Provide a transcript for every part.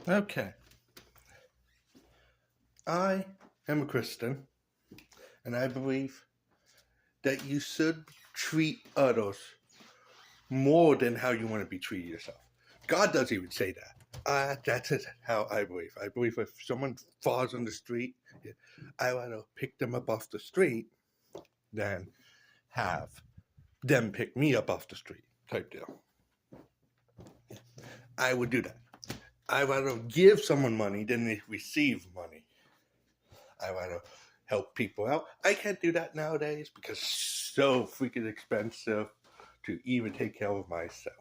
Okay. I am a Christian, and I believe that you should treat others more than how you want to be treated yourself. God doesn't even say that. That's how I believe. I believe if someone falls on the street, I want to pick them up off the street than have them pick me up off the street type deal. I would do that. I rather give someone money than they receive money. I want to help people out. I can't do that nowadays because it's so freaking expensive to even take care of myself.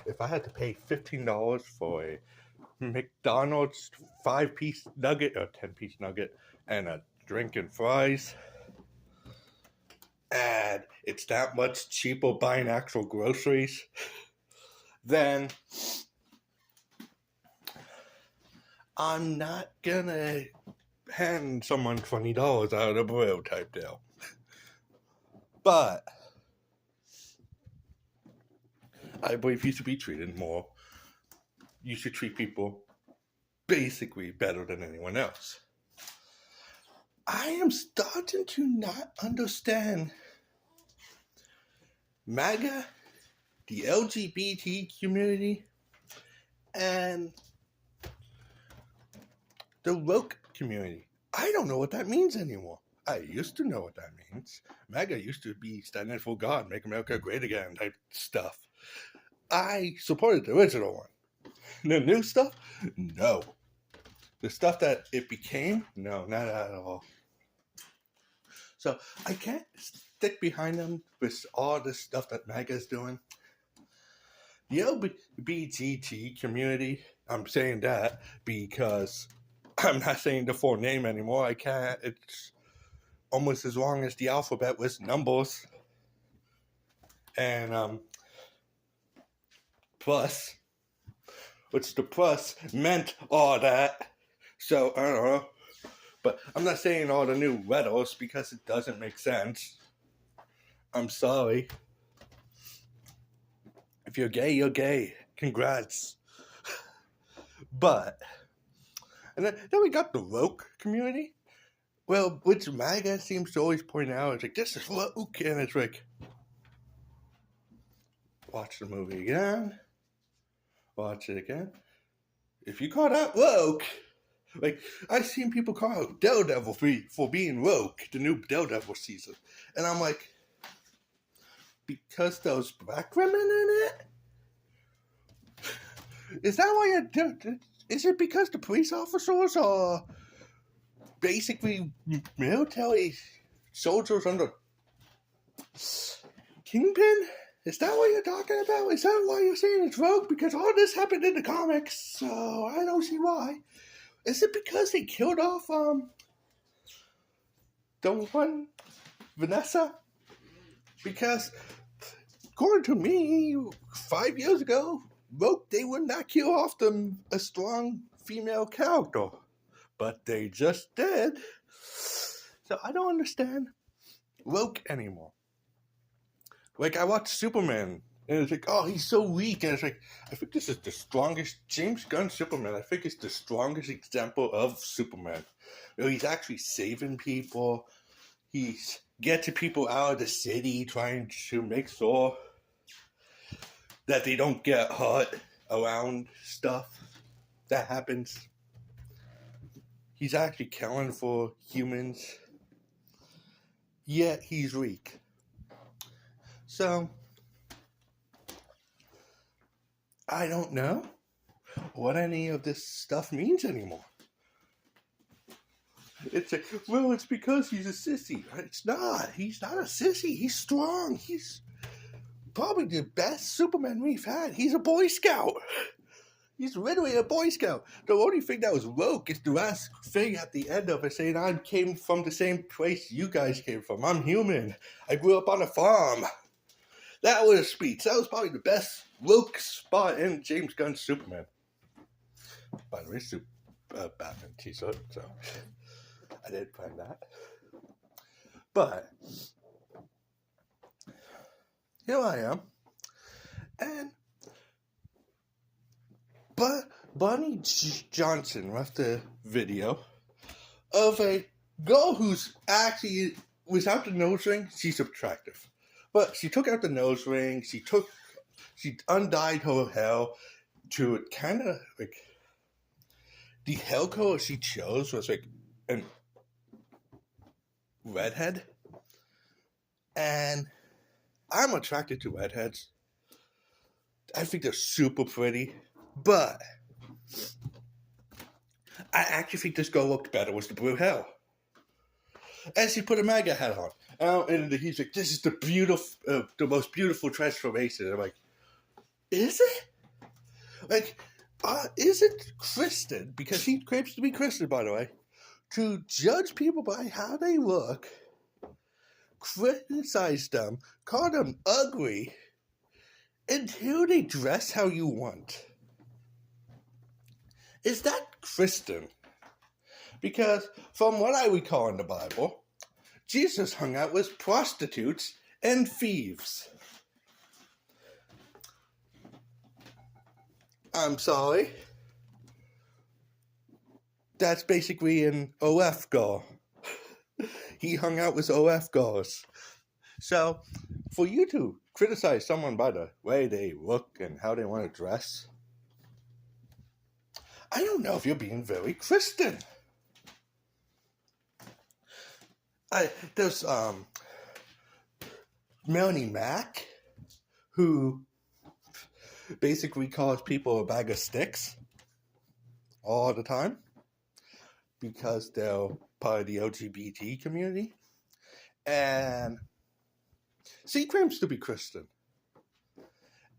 If I had to pay $15 for a McDonald's 5-piece nugget or 10-piece nugget and a drink and fries, and it's that much cheaper buying actual groceries, then I'm not gonna hand someone $20 out of the blue type deal. But I believe you should be treated more. You should treat people basically better than anyone else. I am starting to not understand MAGA, the LGBT community, and the woke community. I don't know what that means anymore. I used to know what that means. MAGA used to be standing for God, make America great again type stuff. I supported the original one. The new stuff? No. The stuff that it became? No, not at all. So I can't stick behind them with all this stuff that MAGA is doing. The LGBT community, I'm saying that because I'm not saying the full name anymore. I can't. It's almost as long as the alphabet with numbers. And plus, which the plus meant all that. So, I don't know. But I'm not saying all the new letters because it doesn't make sense. I'm sorry. If you're gay, you're gay. Congrats. But, and then we got the woke community. Well, which MAGA seems to always point out, it's like, this is woke. And it's like, watch the movie again. Watch it again. If you call that woke, like, I've seen people call out Daredevil for being woke, the new Daredevil season. And I'm like, because those black women in it? Is that why is it because the police officers are basically military soldiers under Kingpin? Is that what you're talking about? Is that why you're saying it's rogue? Because all this happened in the comics, so I don't see why. Is it because they killed off the one Vanessa? Because according to me, 5 years ago, Rogue, they would not kill off a strong female character, but they just did. So I don't understand Rogue anymore. Like, I watched Superman, and it's like, oh, he's so weak. And it's like, I think this is the strongest James Gunn Superman. I think it's the strongest example of Superman. You know, he's actually saving people. He's getting people out of the city, trying to make sure that they don't get hurt around stuff that happens. He's actually caring for humans. Yet he's weak. So, I don't know what any of this stuff means anymore. It's like, well, it's because he's a sissy. It's not. He's not a sissy. He's strong. He's probably the best Superman we've had. He's a Boy Scout. He's literally a Boy Scout. The only thing that was woke is the last thing at the end of it saying, I came from the same place you guys came from. I'm human. I grew up on a farm. That was a speech. That was probably the best woke spot in James Gunn's Superman. By the way, Batman t-shirt, so I didn't plan that. But here I am. But Bonnie Johnson left a video of a girl who's actually, without the nose ring, she's attractive. But she took out the nose ring, she undyed her hair to kind of like, the hair color she chose was like a redhead. And I'm attracted to redheads. I think they're super pretty. But I actually think this girl looked better with the blue hair. And she put a MAGA hat on. And he's like, this is the most beautiful transformation. And I'm like, is it? Like, is it Christian? Because he claims to be Christian, by the way. To judge people by how they look, criticize them, call them ugly, until they dress how you want. Is that Christian? Because from what I recall in the Bible, Jesus hung out with prostitutes and thieves. I'm sorry. That's basically an OF girl. He hung out with OF girls. So, for you to criticize someone by the way they look and how they want to dress, I don't know if you're being very Christian. There's Melanie Mack, who basically calls people a bag of sticks all the time because they're part of the LGBT community. And she claims to be Christian.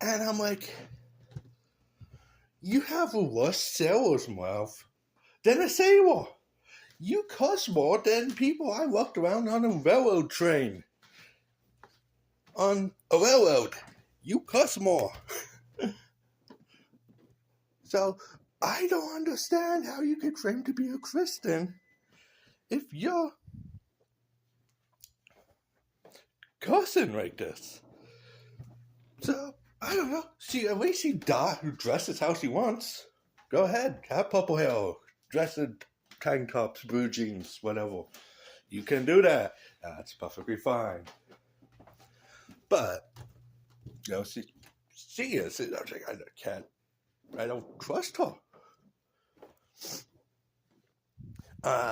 And I'm like, you have a worse sailor's mouth than a sailor. You cuss more than people I walked around on a railroad train. On a railroad, you cuss more. So, I don't understand how you could claim to be a Christian if you're cussing like this. So, I don't know. At least she dresses how she wants. Go ahead, have purple hair, dress in tank tops, blue jeans, whatever. You can do that. That's perfectly fine. But, you know, she is. I was like, I don't trust her.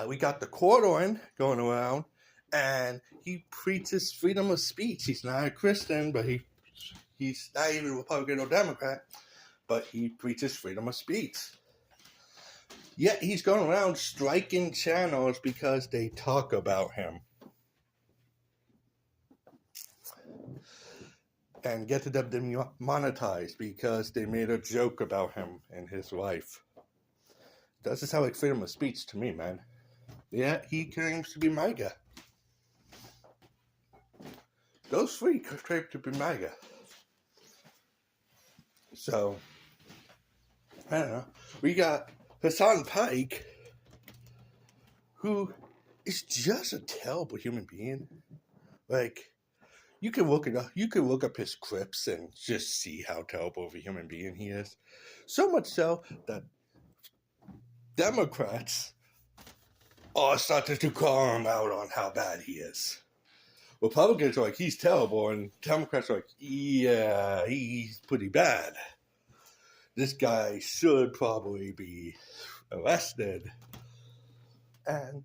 We got the Cordoran going around, and he preaches freedom of speech. He's not a Christian, but he's not even a Republican or Democrat, but he preaches freedom of speech. Yet he's going around striking channels because they talk about him. And get them demonetized because they made a joke about him and his wife. Doesn't sound like freedom of speech to me, man. Yeah, he claims to be MAGA. Those three claim to be MAGA. So, I don't know. We got Hassan Pike, who is just a terrible human being. Like, you can look up his clips and just see how terrible of a human being he is. So much so that Democrats are starting to call him out on how bad he is. Republicans are like, he's terrible, and Democrats are like, yeah, he's pretty bad. This guy should probably be arrested. And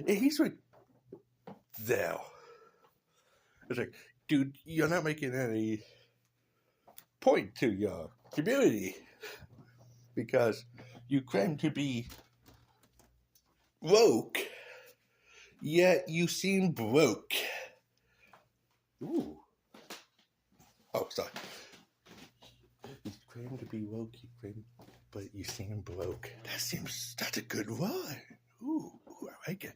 he's like, there. It's like, dude, you're not making any point to your community because you claim to be woke, yet you seem broke. Ooh. Oh, sorry. You claim to be woke, but you seem broke. That's a good word. Ooh, I like it.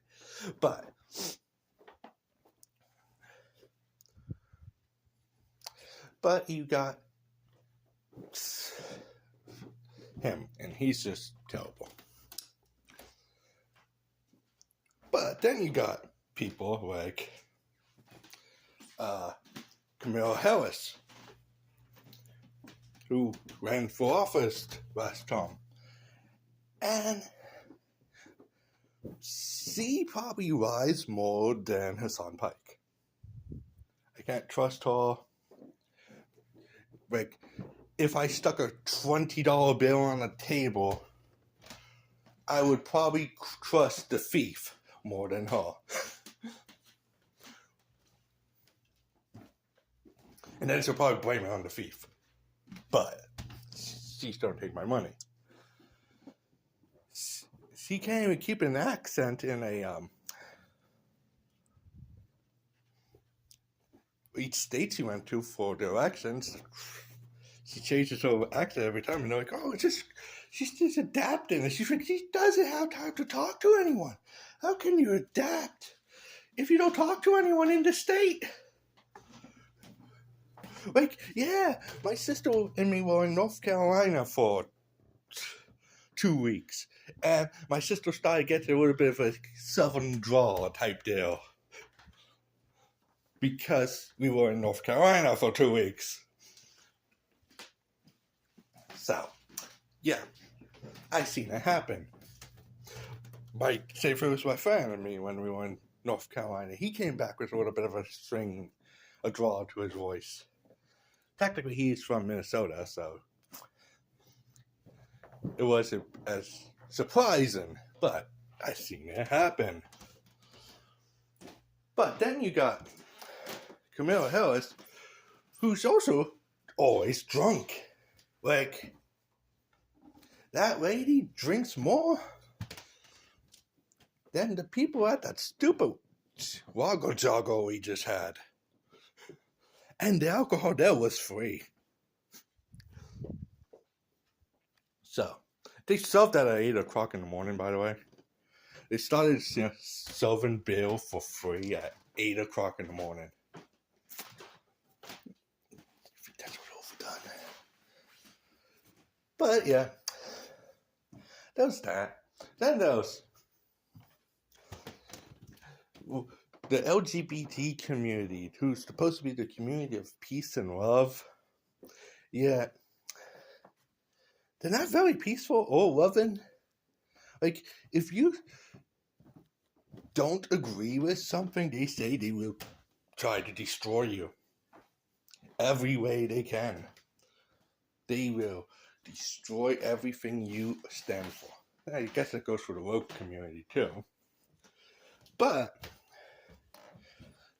But you got him, and he's just terrible. But then you got people like Kamala Harris, who ran for office last term. And she probably lies more than Hassan Pike. I can't trust her. Like, if I stuck a $20 bill on a table, I would probably trust the thief more than her. And then she'll probably blame it on the thief. But she's gonna take my money. She can't even keep an accent in each state she went to for the elections. She changes her accent every time, and they're like, "Oh, she's just adapting." And she doesn't have time to talk to anyone. How can you adapt if you don't talk to anyone in the state? Like, yeah, my sister and me were in North Carolina for 2 weeks, and my sister started getting a little bit of a southern drawl type deal because we were in North Carolina for 2 weeks. So, yeah, I seen it happen. Say if it was my friend and me when we were in North Carolina, he came back with a little bit of a drawl to his voice. Technically, he's from Minnesota, so it wasn't as surprising, but I seen it happen. But then you got Camilla Harris, who's also always drunk. Like, that lady drinks more than the people at that stupid Waggle Joggle we just had. And the alcohol there was free. So, they served that at 8 o'clock in the morning, by the way. They started serving beer for free at 8 o'clock in the morning. I think that's what overdone. But, yeah. There's that. Then there's the LGBT community, who's supposed to be the community of peace and love. Yeah. They're not very peaceful or loving. Like, if you don't agree with something they say, they will try to destroy you every way they can. They will destroy everything you stand for. I guess that goes for the woke community too. But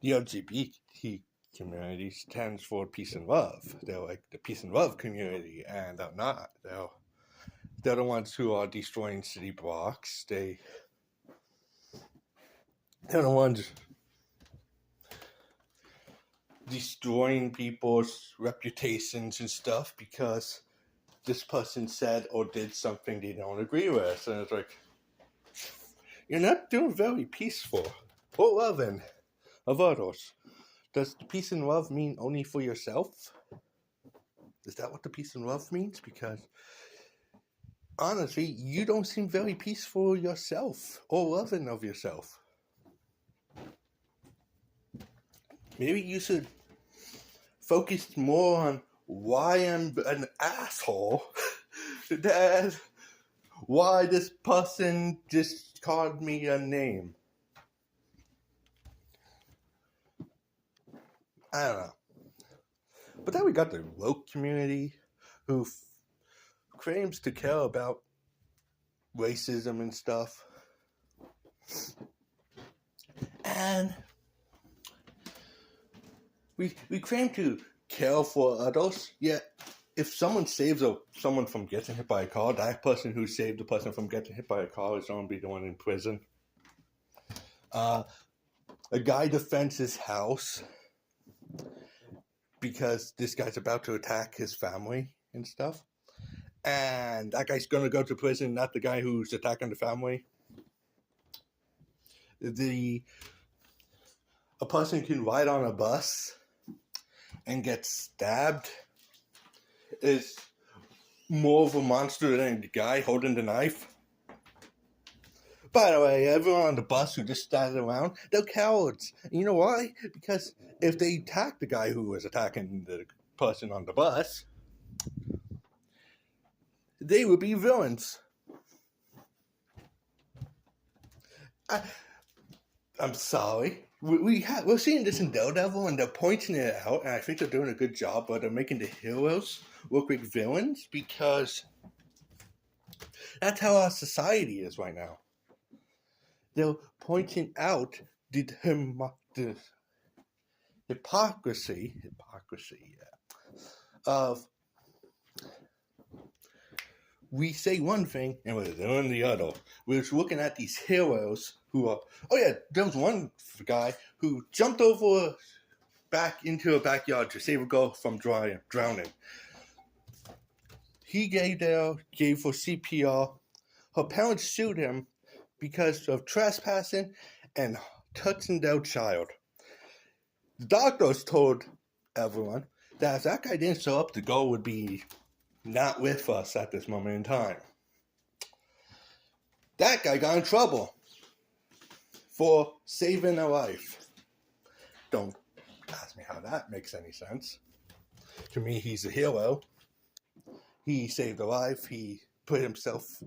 the LGBT community stands for peace and love. They're like the peace and love community, and they're not. They're the ones who are destroying city blocks. They're the ones destroying people's reputations and stuff because this person said or did something they don't agree with. And it's like, you're not doing very peaceful or loving of others. Does the peace and love mean only for yourself? Is that what the peace and love means? Because honestly, you don't seem very peaceful yourself or loving of yourself. Maybe you should focus more on why I'm an asshole than why this person just called me a name. I don't know. But then we got the woke community who claims to care about racism and stuff. And we claim to care for others, yet if someone saves someone from getting hit by a car, that person who saved the person from getting hit by a car is going to be the one in prison. A guy defends his house because this guy's about to attack his family and stuff. And that guy's going to go to prison, not the guy who's attacking the family. A person can ride on a bus and get stabbed is more of a monster than the guy holding the knife. By the way, everyone on the bus who just started around, they're cowards. And you know why? Because if they attack the guy who was attacking the person on the bus, they would be villains. I'm sorry. We're seeing this in Daredevil, and they're pointing it out, and I think they're doing a good job, but they're making the heroes look like villains because that's how our society is right now. They're pointing out the hypocrisy of we say one thing and we're doing the other. We're looking at these heroes who are, there was one guy who jumped over back into a backyard to save a girl from drowning. He gave for CPR. Her parents sued him because of trespassing and touching their child. The doctors told everyone that if that guy didn't show up, the girl would be not with us at this moment in time. That guy got in trouble for saving a life. Don't ask me how that makes any sense. To me, he's a hero. He saved a life. He put himself,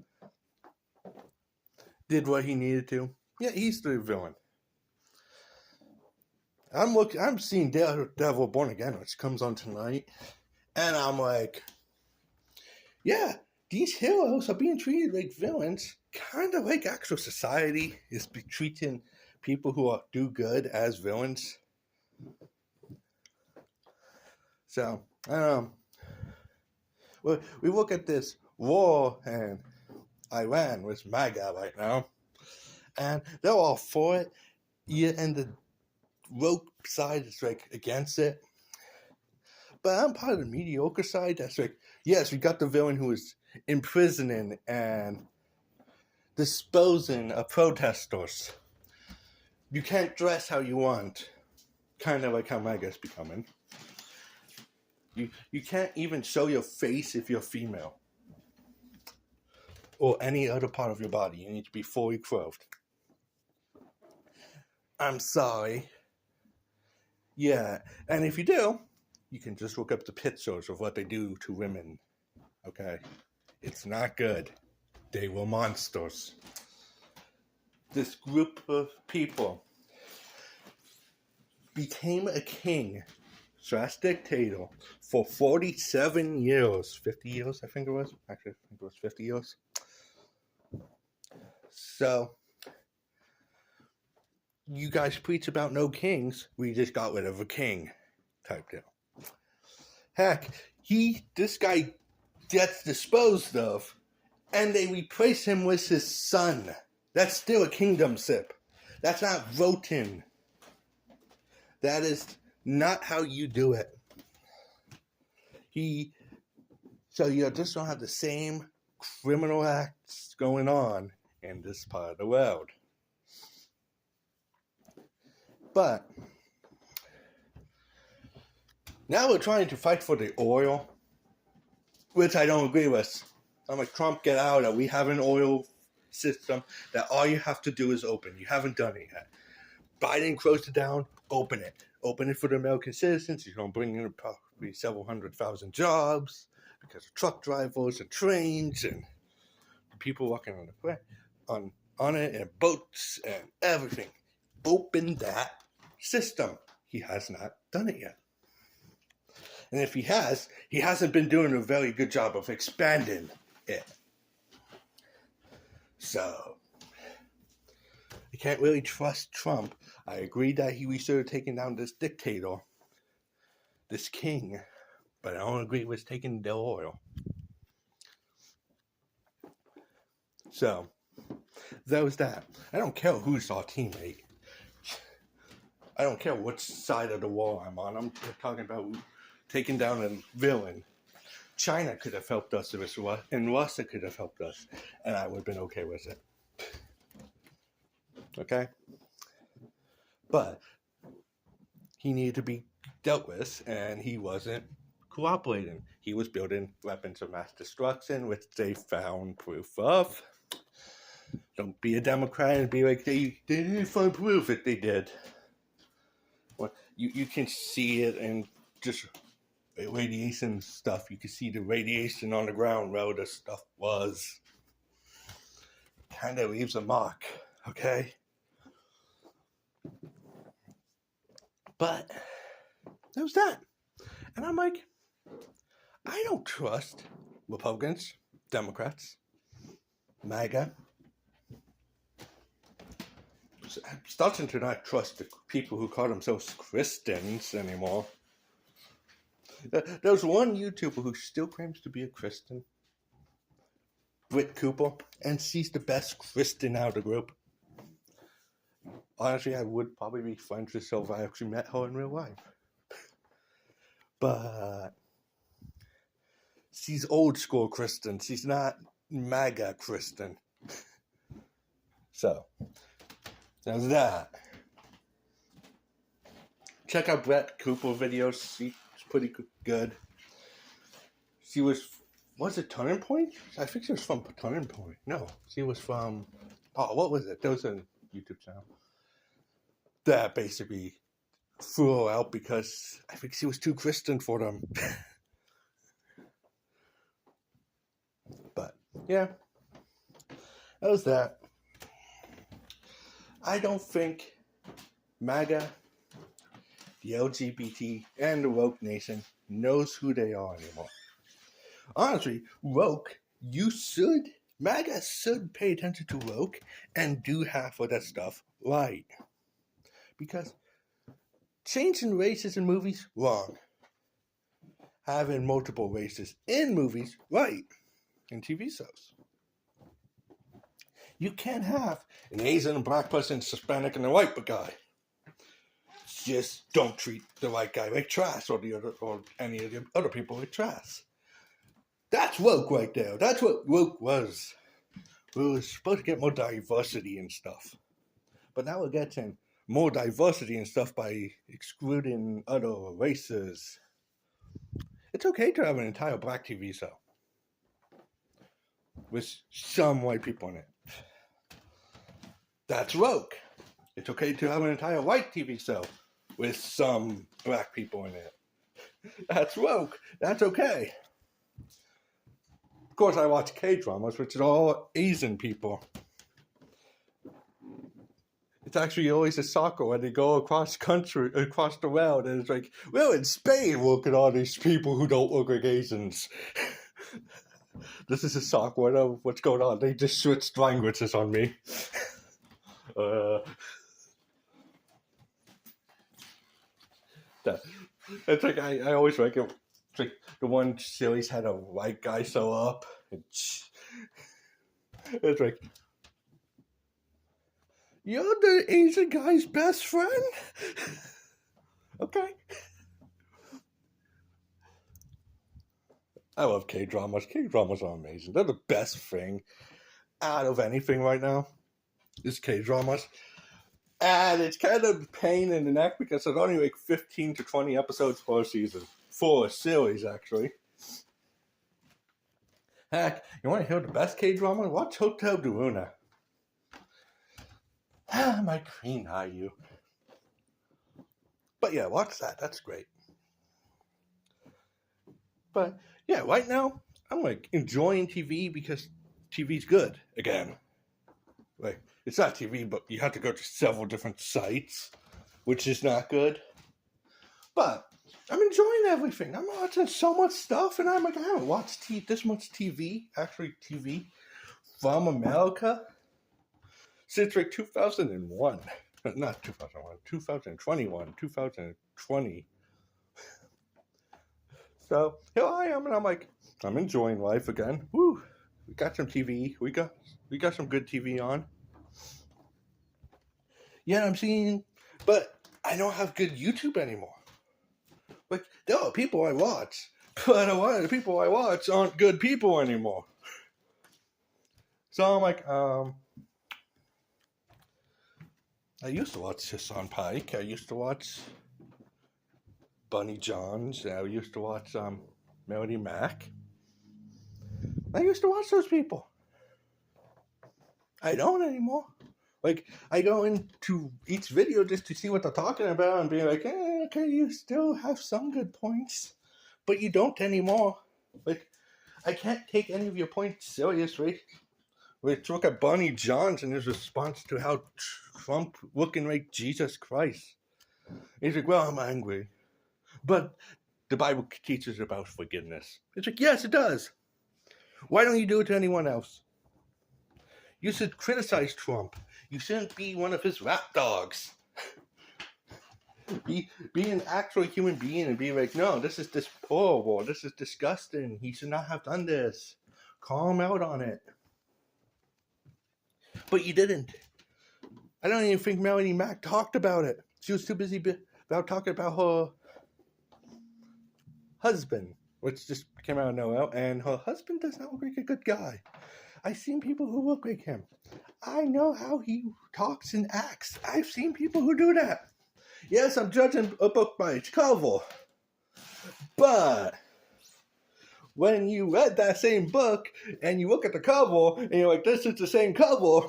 did what he needed to. Yeah, he's the villain. I'm seeing Daredevil Born Again, which comes on tonight, and I'm like, yeah, these heroes are being treated like villains, kind of like actual society is treating people who do good as villains. So, well, we look at this war in Iran with MAGA right now, and they're all for it. Yeah, and the woke side is like against it. But I'm part of the mediocre side that's like, yes, we got the villain who is imprisoning and disposing of protesters. You can't dress how you want. Kind of like how MAGA's becoming. You can't even show your face if you're female. Or any other part of your body. You need to be fully clothed. I'm sorry. Yeah, and if you do, you can just look up the pictures of what they do to women. Okay? It's not good. They were monsters. This group of people became a king / dictator for 47 years. 50 years, I think it was. Actually, I think it was 50 years. So, you guys preach about no kings. We just got rid of a king type deal. Heck, this guy gets disposed of, and they replace him with his son. That's still a kingdomship. That's not voting. That is not how you do it. So you just don't have the same criminal acts going on in this part of the world. But now we're trying to fight for the oil, which I don't agree with. I'm like, Trump, get out of it. We have an oil system that all you have to do is open. You haven't done it yet. Biden closed it down. Open it. Open it for the American citizens. You're going to bring in probably several 100,000 jobs because of truck drivers and trains and people walking on it and boats and everything. Open that system. He has not done it yet. And if he has, he hasn't been doing a very good job of expanding it. So, I can't really trust Trump. I agree that we should have taken down this dictator, this king, but I don't agree with taking their oil. So, that was that. I don't care who's our teammate. I don't care which side of the wall I'm on. I'm talking about taking down a villain. China could have helped us, and Russia could have helped us, and I would have been okay with it. Okay? But he needed to be dealt with, and he wasn't cooperating. He was building weapons of mass destruction, which they found proof of. Don't be a Democrat and be like, they didn't find proof if they did. Well, you can see it in just radiation stuff. You can see the radiation on the ground where the stuff was. Kind of leaves a mark, okay? But that was that. And I'm like, I don't trust Republicans, Democrats, MAGA. I'm starting to not trust the people who call themselves Christians anymore. There's one YouTuber who still claims to be a Christian, Britt Cooper, and she's the best Christian out of the group. Honestly, I would probably be friends with her if I actually met her in real life. But she's old school Christian. She's not MAGA Christian. So, there's that. Check out Brett Cooper videos. She's pretty good. She was it Turning Point? I think she was from Turning Point. No, she was from, what was it? There was a YouTube channel that basically threw her out because I think she was too Christian for them. But, yeah, that was that. I don't think MAGA, the LGBT, and the woke nation knows who they are anymore. Honestly, woke, MAGA should pay attention to woke and do half of that stuff right. Because changing races in movies, wrong. Having multiple races in movies, right. In TV shows. You can't have an Asian, a black person, Hispanic, and a white guy. Just don't treat the white guy like trash or any of the other people like trash. That's woke right there. That's what woke was. We were supposed to get more diversity and stuff. But now we're getting more diversity and stuff by excluding other races. It's okay to have an entire black TV show with some white people in it. That's woke. It's okay to have an entire white TV show with some black people in it. That's woke. That's okay. Of course, I watch K-dramas, which are all Asian people. It's actually always a soccer when they go across the world, and it's like, well, in Spain, look at all these people who don't look like Asians. This is a soccer. What's going on? They just switched languages on me. It's like I always like it. It's like the one series had a white guy show up. It's like, you're the Asian guy's best friend? Okay. I love K-dramas. K-dramas are amazing. They're the best thing out of anything right now. Is K-dramas. And it's kind of a pain in the neck because there's only like 15 to 20 episodes per season. For a series, actually. Heck, you want to hear the best K-drama? Watch Hotel Daruna. My queen, are you? But yeah, watch that. That's great. But yeah, right now, I'm like enjoying TV because TV's good again. Like, it's not TV, but you have to go to several different sites, which is not good. But I'm enjoying everything. I'm watching so much stuff, and I'm like, I haven't watched this much TV, from America since like 2001. Not 2001, 2021, 2020. So here I am, and I'm like, I'm enjoying life again. Woo! We got some TV. We got some good TV on. Yeah, I'm seeing, but I don't have good YouTube anymore. Like, there are people I watch, but a lot of the people I watch aren't good people anymore. So I'm like, I used to watch Hassan Pike. I used to watch Bunny Johns. I used to watch Melody Mack. I used to watch those people. I don't anymore. Like, I go into each video just to see what they're talking about and be like, okay, you still have some good points, but you don't anymore. Like, I can't take any of your points seriously. Let's look at Barney Johns and his response to how Trump looking like Jesus Christ. He's like, well, I'm angry. But the Bible teaches about forgiveness. It's like, yes, it does. Why don't you do it to anyone else? You should criticize Trump. You shouldn't be one of his rap dogs. Be an actual human being and be like, no, this is deplorable. This is disgusting. He should not have done this. Call him out on it. But you didn't. I don't even think Melanie Mack talked about it. She was too busy about talking about her husband, which just came out of nowhere. And her husband does not look like a good guy. I've seen people who look like him. I know how he talks and acts. I've seen people who do that. Yes, I'm judging a book by its cover. But when you read that same book and you look at the cover and you're like, this is the same cover,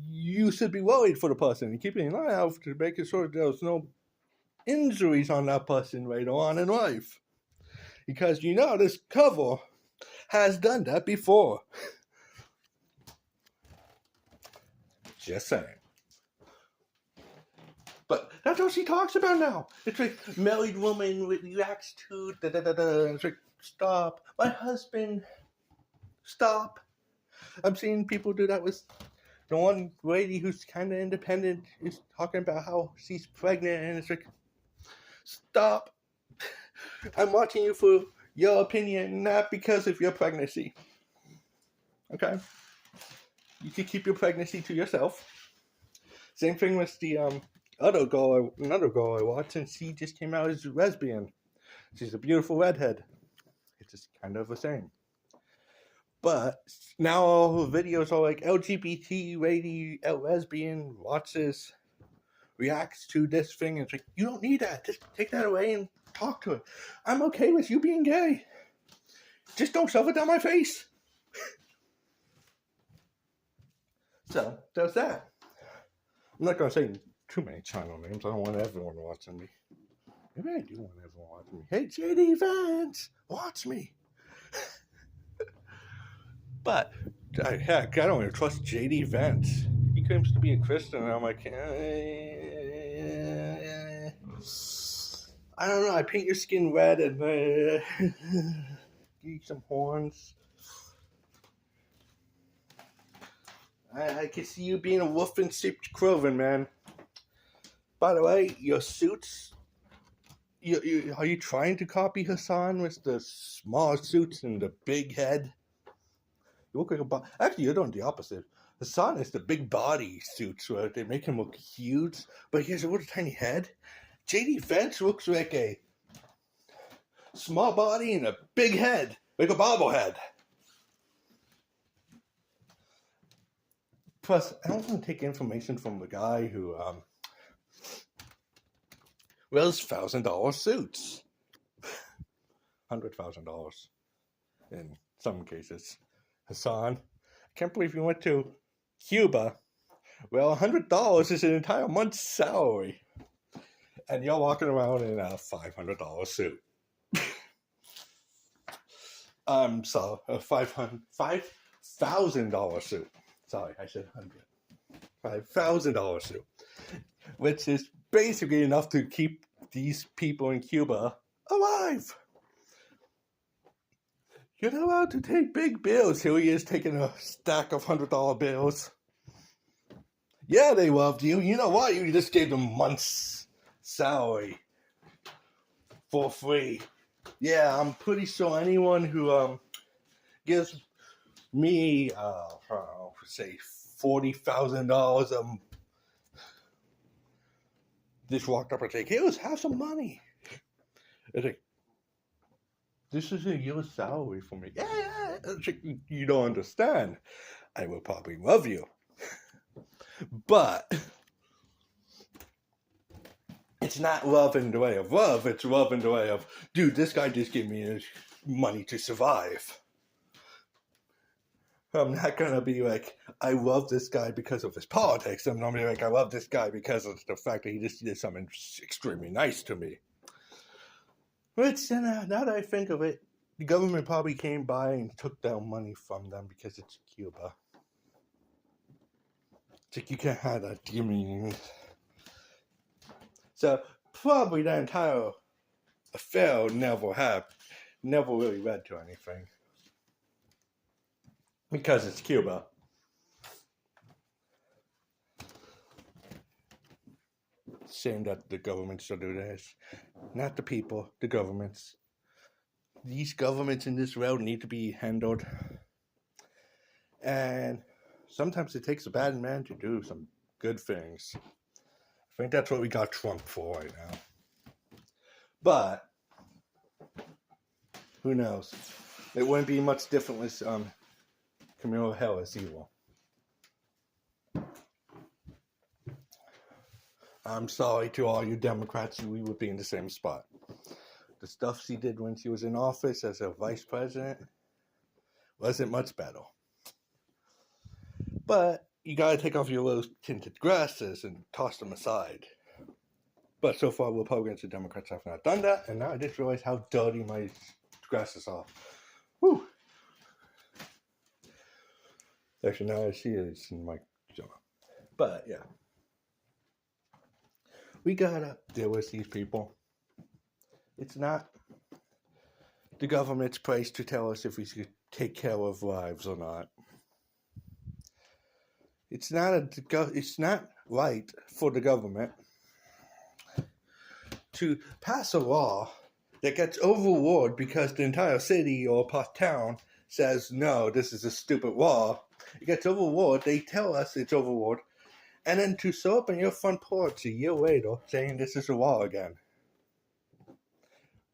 you should be worried for the person and keeping an eye out to make sure there's no injuries on that person later on in life. Because you know this cover has done that before. Just saying. But that's all she talks about now. It's like, married woman reacts to da-da-da-da. It's like, stop. My husband, stop. I'm seeing people do that with the one lady who's kind of independent is talking about how she's pregnant, and it's like, stop. I'm watching you for your opinion, not because of your pregnancy. Okay? You can keep your pregnancy to yourself. Same thing with the another girl I watched, and she just came out as a lesbian. She's a beautiful redhead. It's just kind of the same. But now all the videos are like LGBT lady, lesbian, watches, reacts to this thing. And it's like, you don't need that. Just take that away and talk to it. I'm okay with you being gay. Just don't shove it down my face. So, there's that. I'm not going to say too many channel names. I don't want everyone watching me. Maybe I do want everyone watching me. Hey, JD Vance, watch me. But, heck, I don't even trust JD Vance. He claims to be a Christian, and I'm like, I don't know. I paint your skin red and give you some horns. I can see you being a wolf in sheep's clothing, man. By the way, your suits, are you trying to copy Hassan with the small suits and the big head? You look like actually, you're doing the opposite. Hassan is the big body suits where they make him look huge, but he has a little tiny head. JD Vance looks like a small body and a big head, like a bobblehead. Plus, I don't want to take information from the guy who wears $1,000 suits. $100,000 in some cases. Hassan, I can't believe you went to Cuba. Well, $100 is an entire month's salary. And you're walking around in a $500 suit. So a $5,000 suit. Sorry, I said 100. $5,000 suit, which is basically enough to keep these people in Cuba alive. You're not allowed to take big bills. Here he is taking a stack of $100 bills. Yeah, they loved you. You know what? You just gave them months' salary for free. Yeah, I'm pretty sure anyone who gives me, say $40,000 just walked up and said, "Here, have some money." It's like, this is a year's salary for me. Yeah. It's like, you don't understand. I will probably love you. But it's not love in the way of love. It's love in the way of, dude, this guy just gave me money to survive. I'm not going to be like, I love this guy because of his politics. I'm not going to be like, I love this guy because of the fact that he just did something extremely nice to me. Which, now that I think of it, the government probably came by and took down money from them because it's Cuba. It's like you can't have that demeaning. So probably the entire affair never really led to anything. Because it's Cuba. Shame that the government should do this. Not the people, the governments. These governments in this world need to be handled. And sometimes it takes a bad man to do some good things. I think that's what we got Trump for right now. But who knows? It wouldn't be much different with Kamala Harris either. I'm sorry to all you Democrats, we would be in the same spot. The stuff she did when she was in office as a vice president wasn't much better. But you gotta take off your rose-tinted glasses and toss them aside. But so far, Republicans and Democrats have not done that, and now I just realized how dirty my glasses are. Whew. Actually, now I see it's in my jaw. But yeah. We gotta deal with these people. It's not the government's place to tell us if we should take care of lives or not. It's not right for the government to pass a law that gets overruled because the entire city or town says, no, this is a stupid law. It gets overruled. They tell us it's overruled. And then to show up on your front porch a year later saying this is a law again.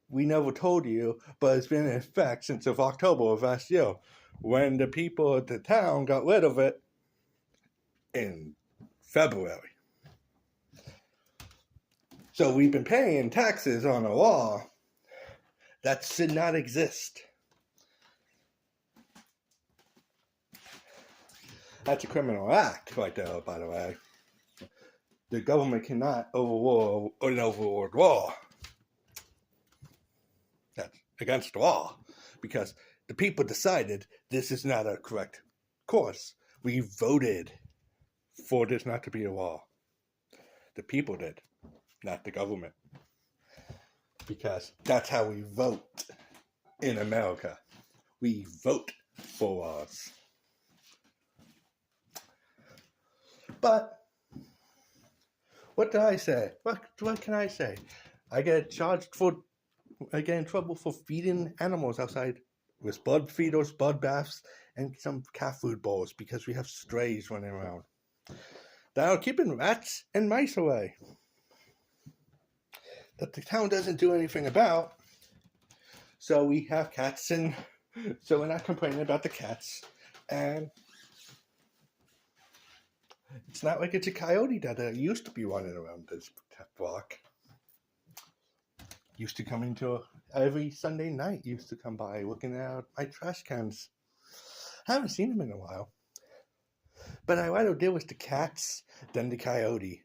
We never told you, but it's been in effect since of October of last year, when the people at the town got rid of it in February. So we've been paying taxes on a law that should not exist. That's a criminal act right there, by the way. The government cannot overrule an overruled law. That's against the law, because the people decided this is not a correct course. We voted for this not to be a law. The people did, not the government. Because that's how we vote in America. We vote for laws. But what do I say? What can I say? I get in trouble for feeding animals outside with bud feeders, bud baths, and some cat food bowls because we have strays running around that are keeping rats and mice away that the town doesn't do anything about. So we have cats, and so we're not complaining about the cats. And it's not like it's a coyote that used to be running around this block. Used to come into every Sunday night, used to come by looking at my trash cans. I haven't seen him in a while. But I'd rather deal with the cats than the coyote.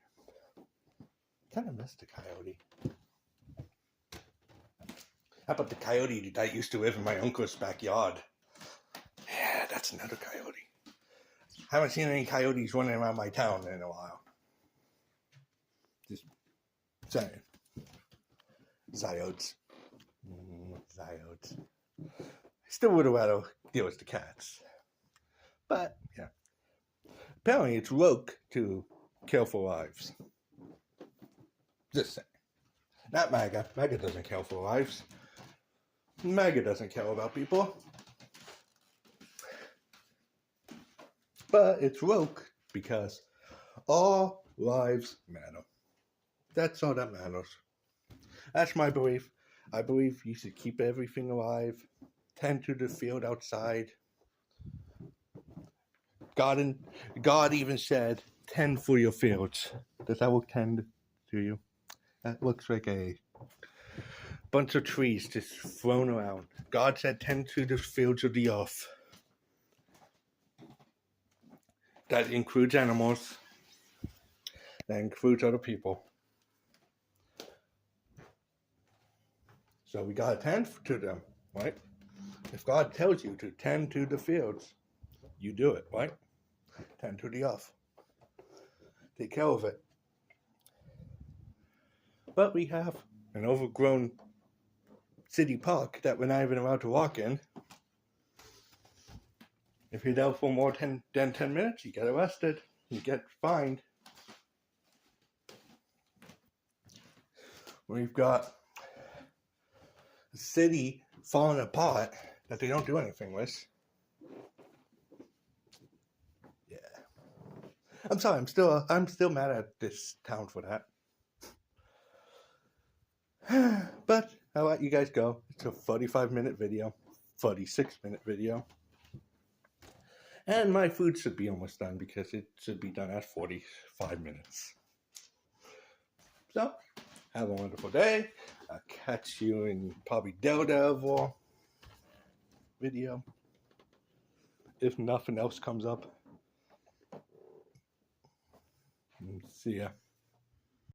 Kind of miss the coyote. How about the coyote that used to live in my uncle's backyard? Yeah, that's another coyote. I haven't seen any coyotes running around my town in a while. Just saying. Zyotes. Zyotes. I still would have rather deal with the cats. But, yeah. Apparently it's woke to kill for lives. Just saying. Not MAGA. MAGA doesn't kill for lives. MAGA doesn't care about people. But it's woke because all lives matter. That's all that matters. That's my belief. I believe you should keep everything alive. Tend to the field outside. God even said, tend for your fields. That I will tend to you. That looks like a bunch of trees just thrown around. God said, tend to the fields of the earth. That includes animals. That includes other people. So we gotta tend to them, right? If God tells you to tend to the fields, you do it, right? Tend to the earth. Take care of it. But we have an overgrown city park that we're not even allowed to walk in. If you're there for more than 10 minutes, you get arrested. You get fined. We've got a city falling apart that they don't do anything with. Yeah. I'm sorry, I'm still mad at this town for that. But I'll let you guys go. It's a 45-minute video, 46-minute video. And my food should be almost done because it should be done at 45 minutes. So, have a wonderful day. I'll catch you in probably Daredevil video. If nothing else comes up. See ya.